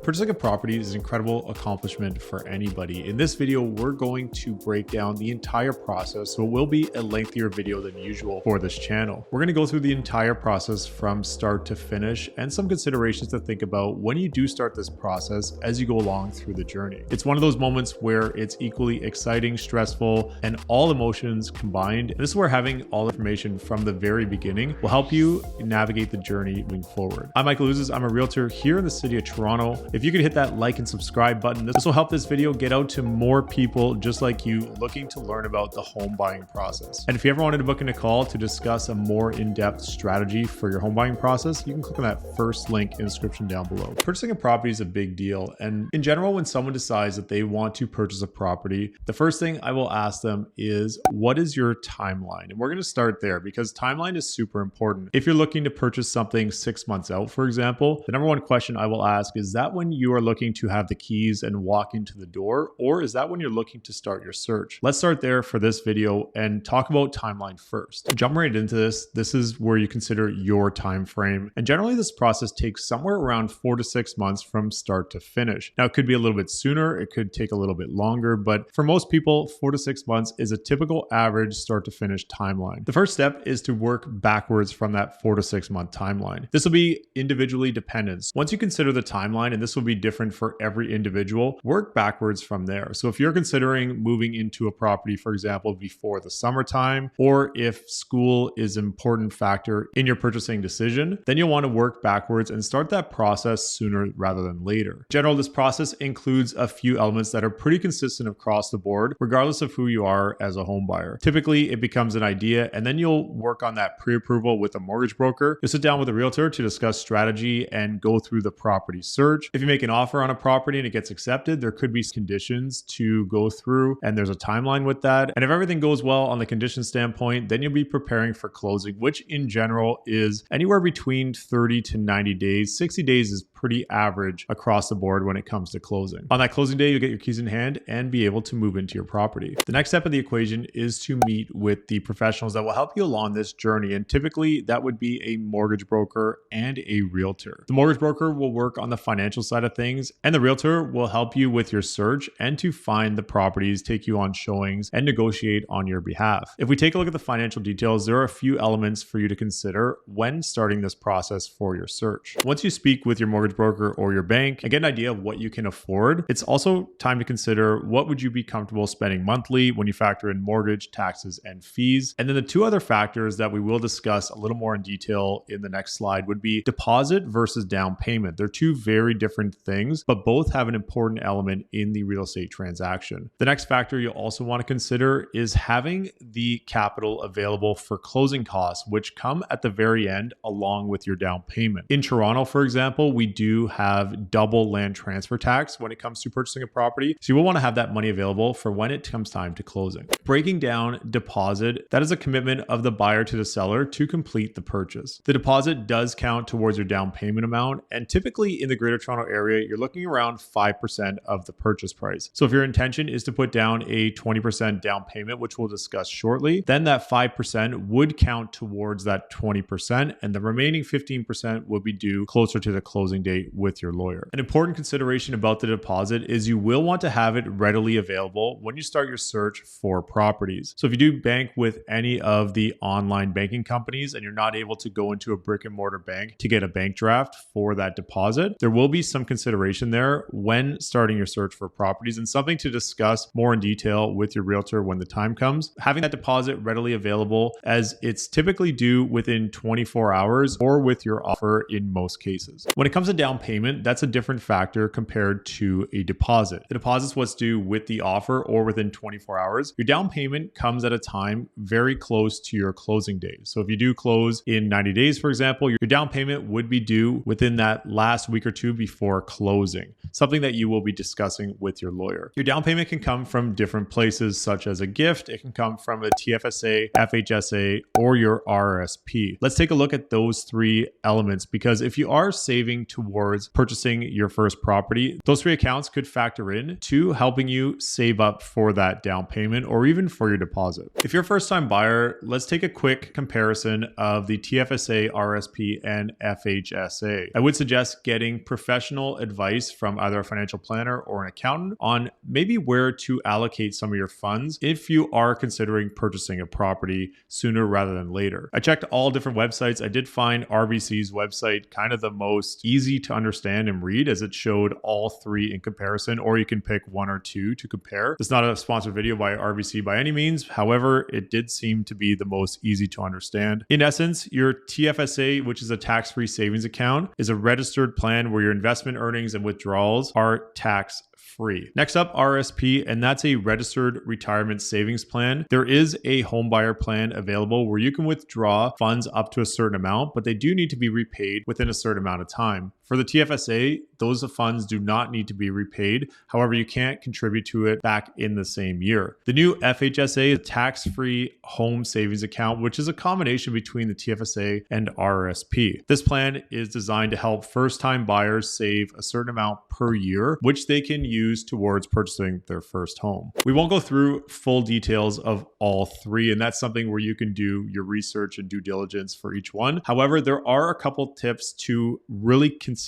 Purchasing a property is an incredible accomplishment for anybody. In this video, we're going to break down the entire process, so it will be a lengthier video than usual for this channel. We're going to go through the entire process from start to finish and some considerations to think about when you do start this process as you go along through the journey. It's one of those moments where it's equally exciting, stressful, and all emotions combined. And this is where having all information from the very beginning will help you navigate the journey moving forward. I'm Michael Ouzas. I'm a realtor here in the city of Toronto. If you could hit that like and subscribe button, this will help this video get out to more people just like you looking to learn about the home buying process. And if you ever wanted to book in a call to discuss a more in-depth strategy for your home buying process, you can click on that first link in the description down below. Purchasing a property is a big deal. And in general, when someone decides that they want to purchase a property, the first thing I will ask them is, what is your timeline? And we're going to start there because timeline is super important. If you're looking to purchase something 6 months out, for example, the number one question I will ask is that when you are looking to have the keys and walk into the door, or is that when you're looking to start your search? Let's start there for this video and talk about timeline first. Jump right into this. This is where you consider your time frame. And generally this process takes somewhere around 4 to 6 months from start to finish. Now it could be a little bit sooner, it could take a little bit longer, but for most people, 4 to 6 months is a typical average start to finish timeline. The first step is to work backwards from that 4 to 6 month timeline. This will be individually dependent. Once you consider the timeline, and this will be different for every individual, work backwards from there. So if you're considering moving into a property, for example, before the summertime, or if school is an important factor in your purchasing decision, then you'll want to work backwards and start that process sooner rather than later. In general, this process includes a few elements that are pretty consistent across the board, regardless of who you are as a home buyer. Typically, it becomes an idea, and then you'll work on that pre-approval with a mortgage broker. You'll sit down with a realtor to discuss strategy and go through the property search. If you make an offer on a property and it gets accepted, there could be conditions to go through, and there's a timeline with that. And if everything goes well on the condition standpoint, then you'll be preparing for closing, which in general is anywhere between 30 to 90 days. 60 days is pretty average across the board when it comes to closing. On that closing day, you'll get your keys in hand and be able to move into your property. The next step of the equation is to meet with the professionals that will help you along this journey. And typically that would be a mortgage broker and a realtor. The mortgage broker will work on the financial side of things, and the realtor will help you with your search and to find the properties, take you on showings, and negotiate on your behalf. If we take a look at the financial details, there are a few elements for you to consider when starting this process for your search. Once you speak with your mortgage broker or your bank and get an idea of what you can afford, it's also time to consider what would you be comfortable spending monthly when you factor in mortgage, taxes, and fees. And then the two other factors that we will discuss a little more in detail in the next slide would be deposit versus down payment. They're two very different things, but both have an important element in the real estate transaction. The next factor you'll also want to consider is having the capital available for closing costs, which come at the very end along with your down payment. In Toronto, for example, we do have double land transfer tax when it comes to purchasing a property. So you will want to have that money available for when it comes time to closing. Breaking down deposit, that is a commitment of the buyer to the seller to complete the purchase. The deposit does count towards your down payment amount, and typically in the Greater Toronto area, you're looking around 5% of the purchase price. So if your intention is to put down a 20% down payment, which we'll discuss shortly, then that 5% would count towards that 20%, and the remaining 15% would be due closer to the closing date with your lawyer. An important consideration about the deposit is you will want to have it readily available when you start your search for properties. So if you do bank with any of the online banking companies and you're not able to go into a brick and mortar bank to get a bank draft for that deposit, there will be some consideration there when starting your search for properties, and something to discuss more in detail with your realtor when the time comes. Having that deposit readily available, as it's typically due within 24 hours or with your offer in most cases. When it comes to down payment, that's a different factor compared to a deposit. The deposit's what's due with the offer or within 24 hours. Your down payment comes at a time very close to your closing date. So if you do close in 90 days, for example, your down payment would be due within that last week or two before closing, something that you will be discussing with your lawyer. Your down payment can come from different places, such as a gift. It can come from a TFSA, FHSA, or your RRSP. Let's take a look at those three elements, because if you are saving to towards purchasing your first property. Those 3 accounts could factor in to helping you save up for that down payment or even for your deposit. If you're a first-time buyer, let's take a quick comparison of the TFSA, RRSP, and FHSA. I would suggest getting professional advice from either a financial planner or an accountant on maybe where to allocate some of your funds if you are considering purchasing a property sooner rather than later. I checked all different websites. I did find RBC's website kind of the most easy to understand and read, as it showed all 3 in comparison, or you can pick 1 or 2 to compare. It's not a sponsored video by RBC by any means. However, it did seem to be the most easy to understand. In essence, your TFSA, which is a tax-free savings account, is a registered plan where your investment earnings and withdrawals are tax-free. Next up, RRSP, and that's a registered retirement savings plan. There is a home buyer plan available where you can withdraw funds up to a certain amount, but they do need to be repaid within a certain amount of time. For the TFSA, those funds do not need to be repaid. However, you can't contribute to it back in the same year. The new FHSA is a tax-free home savings account, which is a combination between the TFSA and RRSP. This plan is designed to help first-time buyers save a certain amount per year, which they can use towards purchasing their first home. We won't go through full details of all 3, and that's something where you can do your research and due diligence for each one. However, there are a couple tips to really consider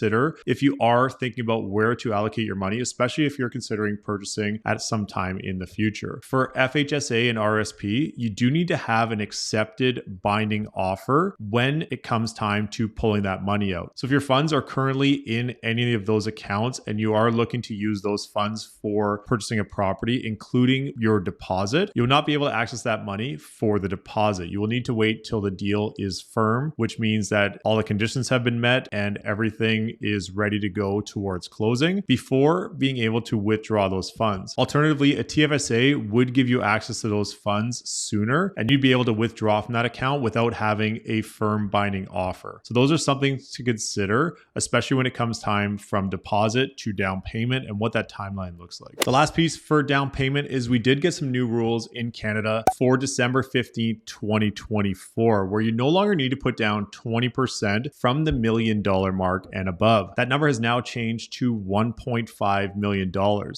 if you are thinking about where to allocate your money, especially if you're considering purchasing at some time in the future. For FHSA and RRSP, you do need to have an accepted binding offer when it comes time to pulling that money out. So if your funds are currently in any of those accounts and you are looking to use those funds for purchasing a property, including your deposit, you'll not be able to access that money for the deposit. You will need to wait till the deal is firm, which means that all the conditions have been met and everything is ready to go towards closing before being able to withdraw those funds. Alternatively, a TFSA would give you access to those funds sooner, and you'd be able to withdraw from that account without having a firm binding offer. So those are something to consider, especially when it comes time from deposit to down payment and what that timeline looks like. The last piece for down payment is we did get some new rules in Canada for December 15th, 2024, where you no longer need to put down 20% from the $1 million mark and above. That number has now changed to $1.5 million.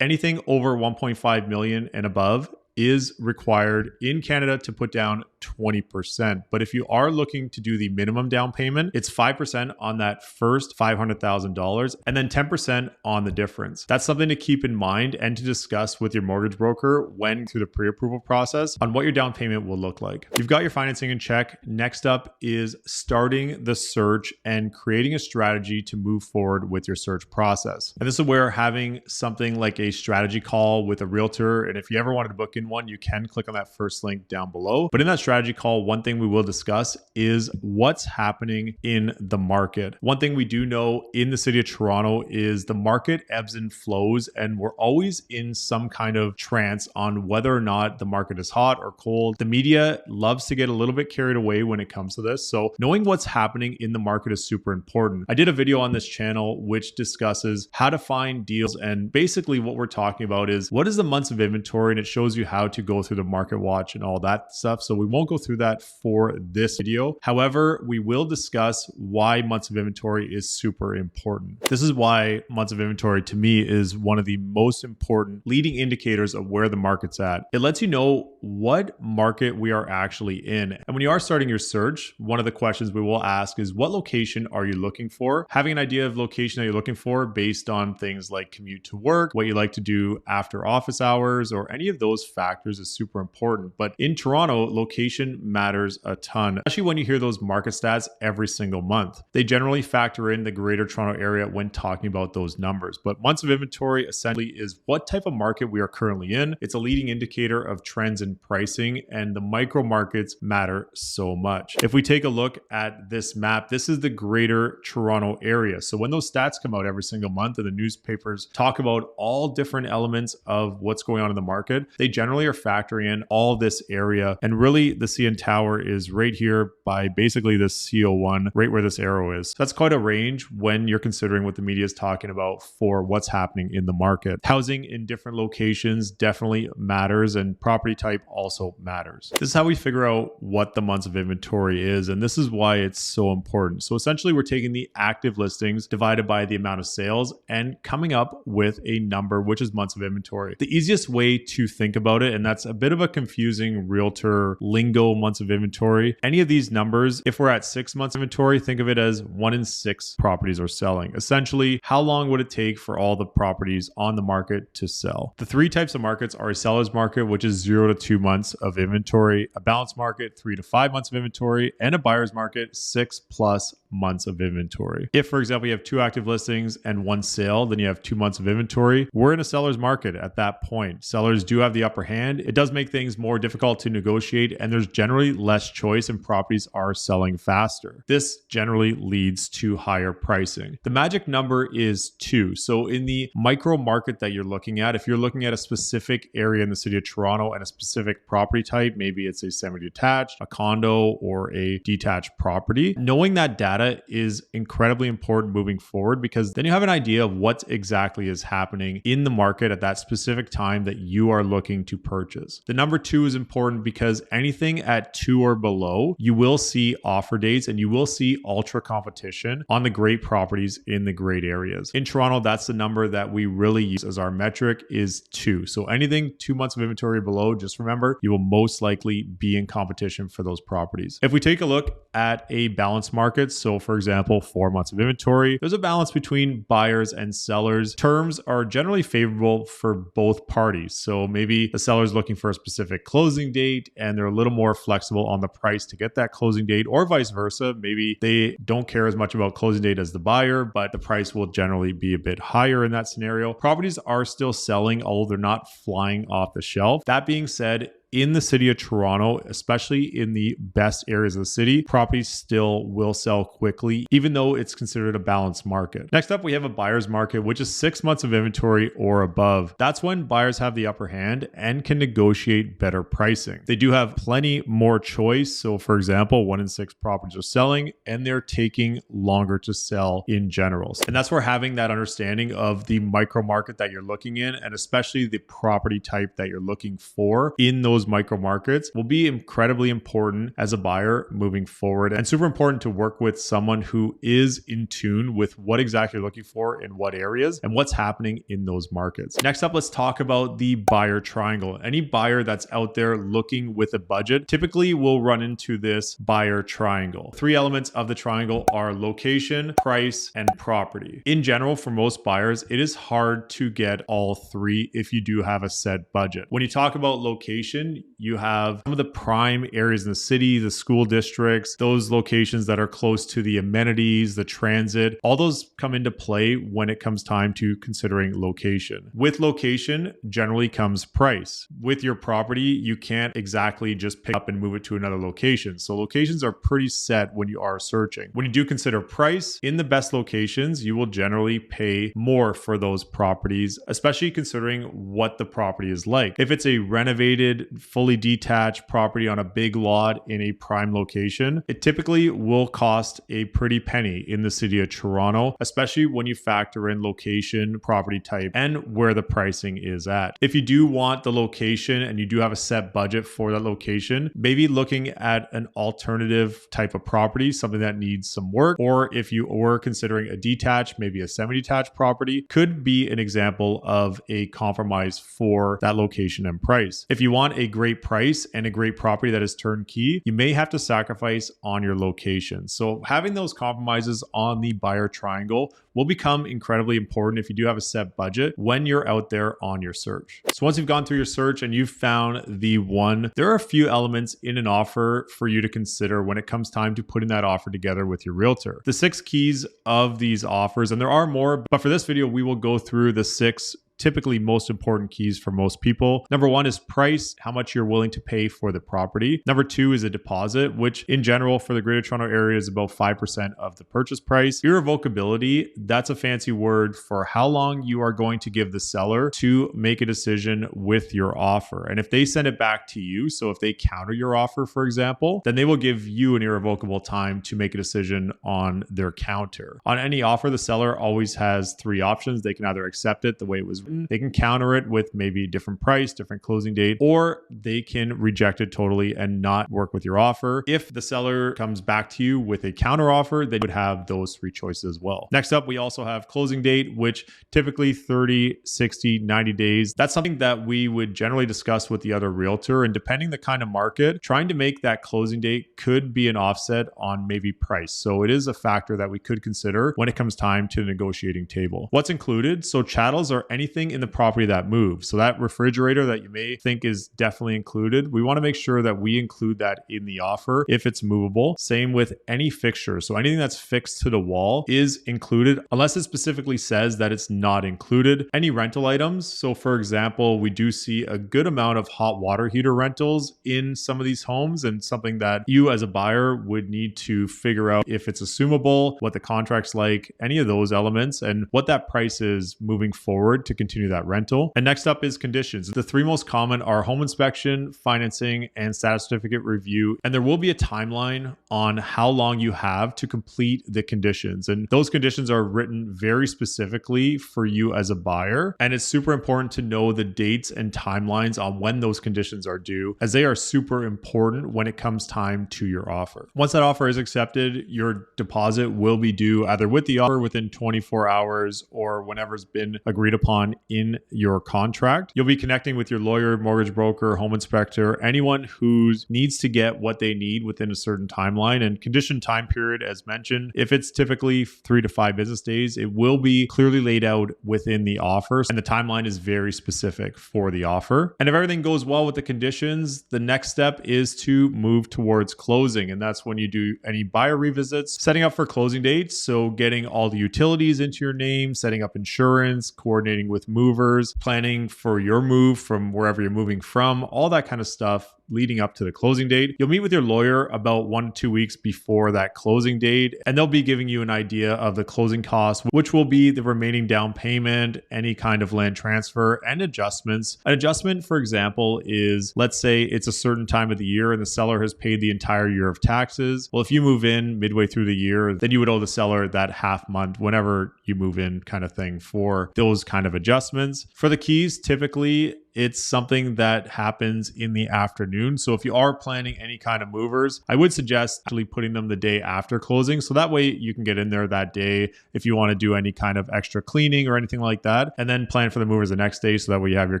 Anything over 1.5 million and above is required in Canada to put down 20%. But if you are looking to do the minimum down payment, it's 5% on that first $500,000 and then 10% on the difference. That's something to keep in mind and to discuss with your mortgage broker when through the pre-approval process on what your down payment will look like. You've got your financing in check. Next up is starting the search and creating a strategy to move forward with your search process. And this is where having something like a strategy call with a realtor, and if you ever wanted to book in one, you can click on that first link down below. But in that strategy call, one thing we will discuss is what's happening in the market. One thing we do know in the city of Toronto is the market ebbs and flows, and we're always in some kind of trance on whether or not the market is hot or cold. The media loves to get a little bit carried away when it comes to this. So knowing what's happening in the market is super important. I did a video on this channel which discusses how to find deals, and basically what we're talking about is what is the months of inventory, and it shows you how to go through the market watch and all that stuff. So we won't go through that for this video. However, we will discuss why months of inventory is super important. This is why months of inventory to me is one of the most important leading indicators of where the market's at. It lets you know what market we are actually in. And when you are starting your search, one of the questions we will ask is what location are you looking for? Having an idea of location that you're looking for based on things like commute to work, what you like to do after office hours, or any of those factors is super important. But in Toronto, location matters a ton, especially when you hear those market stats every single month. They generally factor in the greater Toronto area when talking about those numbers. But months of inventory essentially is what type of market we are currently in. It's a leading indicator of trends in pricing, and the micro markets matter so much. If we take a look at this map, this is the greater Toronto area. So when those stats come out every single month and the newspapers talk about all different elements of what's going on in the market, they generally generally are factoring in all this area. And really the CN Tower is right here by basically this CO1, right where this arrow is. So that's quite a range when you're considering what the media is talking about for what's happening in the market. Housing in different locations definitely matters, and property type also matters. This is how we figure out what the months of inventory is, and this is why it's so important. So essentially we're taking the active listings divided by the amount of sales and coming up with a number, which is months of inventory. The easiest way to think about it, and that's a bit of a confusing realtor lingo, months of inventory. Any of these numbers, if we're at 6 months inventory, think of it as 1 in 6 properties are selling. Essentially, how long would it take for all the properties on the market to sell? The 3 types of markets are a seller's market, which is 0 to 2 months of inventory, a balanced market, 3 to 5 months of inventory, and a buyer's market, 6+ months of inventory. If, for example, you have 2 active listings and 1 sale, then you have 2 months of inventory. We're in a seller's market at that point. Sellers do have the upper hand. It does make things more difficult to negotiate, and there's generally less choice and properties are selling faster. This generally leads to higher pricing. The magic number is 2. So in the micro market that you're looking at, if you're looking at a specific area in the city of Toronto and a specific property type, maybe it's a semi-detached, a condo, or a detached property, knowing that data is incredibly important moving forward, because then you have an idea of what exactly is happening in the market at that specific time that you are looking to purchase. The number 2 is important because anything at 2 or below, you will see offer dates and you will see ultra competition on the great properties in the great areas. In Toronto, that's the number that we really use as our metric, is 2. So anything 2 months of inventory or below, just remember you will most likely be in competition for those properties. If we take a look at a balanced market, so for example, 4 months of inventory, there's a balance between buyers and sellers. Terms are generally favorable for both parties. So maybe the seller is looking for a specific closing date and they're a little more flexible on the price to get that closing date, or vice versa. Maybe they don't care as much about closing date as the buyer, but the price will generally be a bit higher in that scenario. Properties are still selling, although they're not flying off the shelf. That being said, in the city of Toronto, especially in the best areas of the city, properties still will sell quickly, even though it's considered a balanced market. Next up, we have a buyer's market, which is 6 months of inventory or above. That's when buyers have the upper hand and can negotiate better pricing. They do have plenty more choice. So for example, 1 in 6 properties are selling and they're taking longer to sell in general. And that's where having that understanding of the micro market that you're looking in, and especially the property type that you're looking for in those micro markets, will be incredibly important as a buyer moving forward, and super important to work with someone who is in tune with what exactly you're looking for in what areas and what's happening in those markets. Next up, let's talk about the buyer triangle. Any buyer that's out there looking with a budget typically will run into this buyer triangle. 3 elements of the triangle are location, price, and property. In general, for most buyers, it is hard to get all 3 if you do have a set budget. When you talk about location, you have some of the prime areas in the city, the school districts, those locations that are close to the amenities, the transit, all those come into play when it comes time to considering location. With location, generally comes price. With your property, you can't exactly just pick up and move it to another location. So locations are pretty set when you are searching. When you do consider price, in the best locations, you will generally pay more for those properties, especially considering what the property is like. If it's a renovated, fully detached property on a big lot in a prime location, it typically will cost a pretty penny in the city of Toronto, especially when you factor in location, property type, and where the pricing is at. If you do want the location and you do have a set budget for that location, maybe looking at an alternative type of property, something that needs some work, or if you were considering a detached, maybe a semi-detached property, could be an example of a compromise for that location and price. If you want a great price and a great property that is turnkey, you may have to sacrifice on your location. So having those compromises on the buyer triangle will become incredibly important if you do have a set budget when you're out there on your search. So once you've gone through your search and you've found the one, there are a few elements in an offer for you to consider when it comes time to putting that offer together with your realtor. The 6 keys of these offers, and there are more, but for this video, we will go through the 6 typically most important keys for most people. Number one is price, how much you're willing to pay for the property. Number two is a deposit, which in general for the Greater Toronto Area is about 5% of the purchase price. Irrevocability, that's a fancy word for how long you are going to give the seller to make a decision with your offer. And if they send it back to you, so if they counter your offer, for example, then they will give you an irrevocable time to make a decision on their counter. On any offer, the seller always has three options. They can either accept it the way it was written, they can counter it with maybe a different price, different closing date, or they can reject it totally and not work with your offer. If the seller comes back to you with a counter offer, they would have those three choices as well. Next up, we also have closing date, which typically 30, 60, 90 days. That's something that we would generally discuss with the other realtor. And depending the kind of market, trying to make that closing date could be an offset on maybe price. So it is a factor that we could consider when it comes time to the negotiating table. What's included? So chattels are anything in the property that moves. So that refrigerator that you may think is definitely included, we want to make sure that we include that in the offer if it's movable. Same with any fixture. So anything that's fixed to the wall is included unless it specifically says that it's not included. Any rental items. So for example, we do see a good amount of hot water heater rentals in some of these homes, and something that you as a buyer would need to figure out if it's assumable, what the contract's like, any of those elements, and what that price is moving forward to continue that rental. And next up is conditions. The three most common are home inspection, financing, and status certificate review. And there will be a timeline on how long you have to complete the conditions. And those conditions are written very specifically for you as a buyer. And it's super important to know the dates and timelines on when those conditions are due, as they are super important when it comes time to your offer. Once that offer is accepted, your deposit will be due either with the offer within 24 hours or whenever's been agreed upon in your contract. You'll be connecting with your lawyer, mortgage broker, home inspector, anyone who needs to get what they need within a certain timeline. And condition time period, as mentioned, if it's typically 3 to 5 business days, it will be clearly laid out within the offer. And the timeline is very specific for the offer. And if everything goes well with the conditions, the next step is to move towards closing. And that's when you do any buyer revisits, setting up for closing dates. So getting all the utilities into your name, setting up insurance, coordinating with movers, planning for your move from wherever you're moving from, all that kind of stuff leading up to the closing date. You'll meet with your lawyer about 1 to 2 weeks before that closing date, and they'll be giving you an idea of the closing costs, which will be the remaining down payment, any kind of land transfer, and adjustments. An adjustment, for example, is, let's say it's a certain time of the year and the seller has paid the entire year of taxes. Well, if you move in midway through the year, then you would owe the seller that half month whenever you move in, kind of thing, for those kind of adjustments. For the keys, typically it's something that happens in the afternoon. So if you are planning any kind of movers, I would suggest actually putting them the day after closing. So that way you can get in there that day if you want to do any kind of extra cleaning or anything like that, and then plan for the movers the next day so that way you have your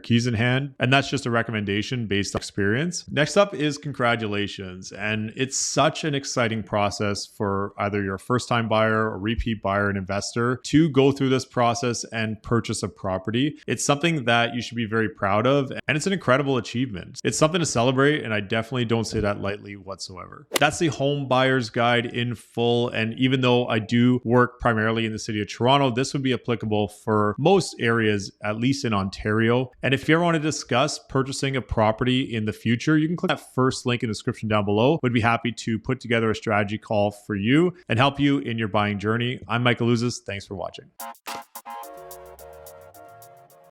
keys in hand. And that's just a recommendation based on experience. Next up is congratulations. And it's such an exciting process for either your first time buyer or repeat buyer and investor to go through this process and purchase a property. It's something that you should be very proud of, and it's an incredible achievement. It's something to celebrate, and I definitely don't say that lightly whatsoever. That's the home buyer's guide in full. And even though I do work primarily in the city of Toronto, this would be applicable for most areas, at least in Ontario. And if you ever want to discuss purchasing a property in the future, you can click that first link in the description down below. We'd be happy to put together a strategy call for you and help you in your buying journey. I'm Michael Ouzas. Thanks for watching.